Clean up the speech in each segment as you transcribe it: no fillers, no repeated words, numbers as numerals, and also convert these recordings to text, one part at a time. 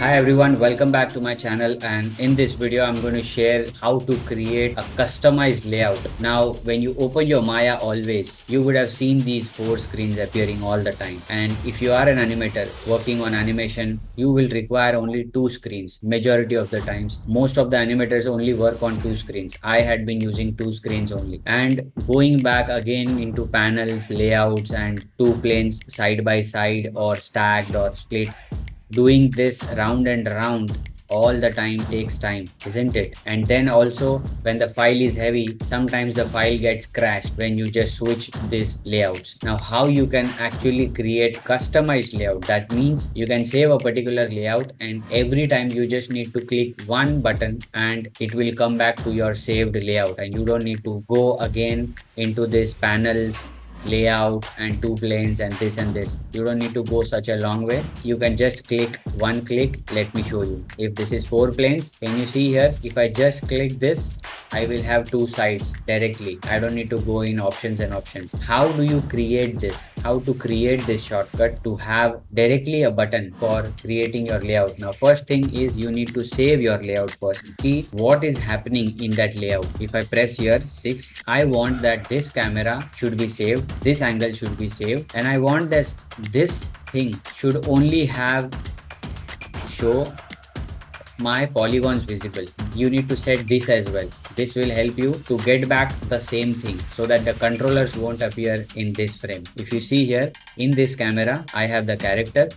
Hi everyone, welcome back to my channel, and in this video I'm going to share how to create a customized layout. Now when you open your Maya always, you would have seen these four screens appearing all the time, and if you are an animator working on animation, you will require only two screens majority of the times. Most of the animators only work on two screens. I had been using two screens only, and going back again into panels, layouts and two planes side by side or stacked or split, doing this round and round all the time takes time, isn't it? And then also when the file is heavy, sometimes the file gets crashed when you just switch these layouts. Now how you can actually create customized layout, that means you can save a particular layout and every time you just need to click one button and it will come back to your saved layout, and you don't need to go again into this panels, layout and two planes and this and this. You don't need to go such a long way. You can just click one click. Let me show you. If this is four planes, can you see here? If I just click this, I will have two sides directly. I don't need to go in options and options. How do you create this? How to create this shortcut to have directly a button for creating your layout? Now, first thing is you need to save your layout first. See what is happening in that layout. If I press here 6, I want that this camera should be saved, this angle should be saved, and I want this thing should only have show my polygons visible. You need to set this as well. This will help you to get back the same thing so that the controllers won't appear in this frame. If you see here in this camera, I have the character.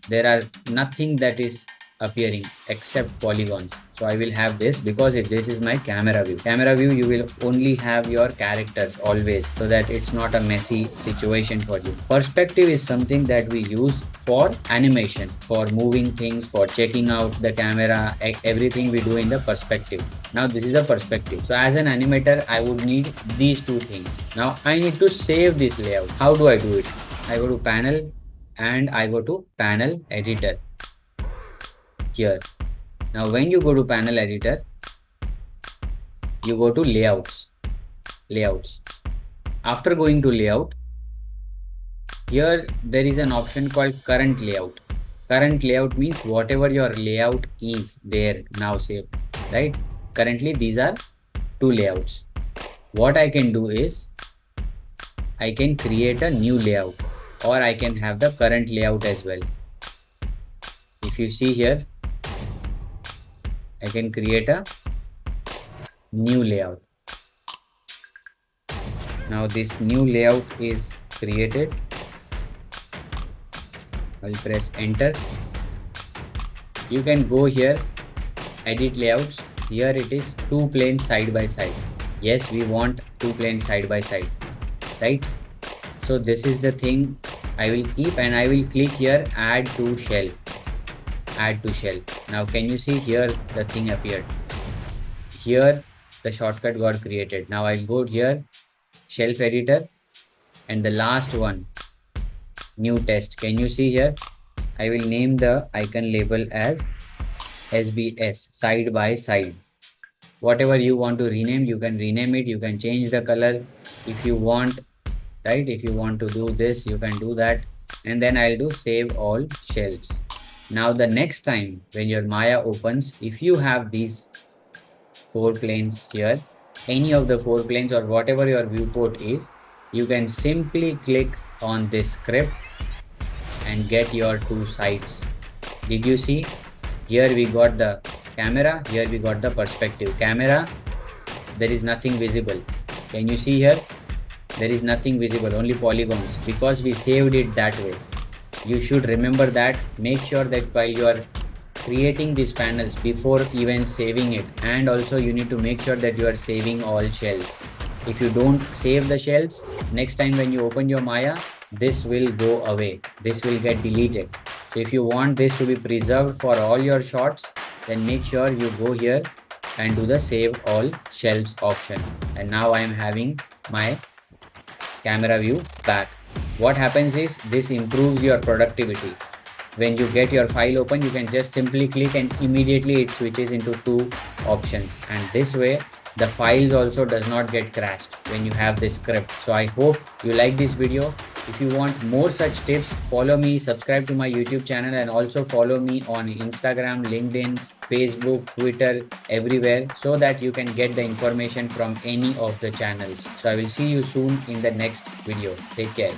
There are nothing that is appearing except polygons. So I will have this because if this is my camera view. Camera view, you will only have your characters always, so that it's not a messy situation for you. Perspective is something that we use for animation, for moving things, for checking out the camera, everything we do in the perspective. Now this is a perspective. So as an animator, I would need these two things. Now I need to save this layout. How do I do it? I go to panel and I go to panel editor here. Now when you go to panel editor, you go to layouts. After going to layout, here there is an option called current layout. Current layout means whatever your layout is there now saved, right? Currently these are two layouts. What I can do is I can create a new layout, or I can have the current layout as well. If you see here, I can create a new layout. Now this new layout is created. I'll press enter. You can go here, edit layouts. Here it is two planes side by side. Yes, we want two planes side by side, right? So this is the thing I will keep, and I will click here add to shelf. Add to shelf. Now can you see here the thing appeared? Here the shortcut got created. Now I'll go here, shelf editor, and the last one, new test. Can you see here? I will name the icon label as SBS, side by side. Whatever you want to rename, you can rename it. You can change the color if you want, right? If you want to do this, you can do that. And then I'll do save all shelves. Now the next time when your Maya opens, if you have these four planes here, any of the four planes or whatever your viewport is, you can simply click on this script and get your two sides. Did you see? Here we got the camera, here we got the perspective. Camera, there is nothing visible. Can you see here? There is nothing visible, only polygons, because we saved it that way. You should remember that. Make sure that while you are creating these panels, before even saving it, and also you need to make sure that you are saving all shelves. If you don't save the shelves, next time when you open your Maya, this will go away. This will get deleted. So if you want this to be preserved for all your shots, then make sure you go here and do the save all shelves option. And now I am having my camera view back. What happens is this improves your productivity. When you get your file open, you can just simply click and immediately it switches into two options, and this way the files also does not get crashed when you have this script. So I hope you like this video. If you want more such tips, follow me, subscribe to my YouTube channel, and also follow me on Instagram, LinkedIn, Facebook, Twitter, everywhere, so that you can get the information from any of the channels. So I will see you soon in the next video. Take care.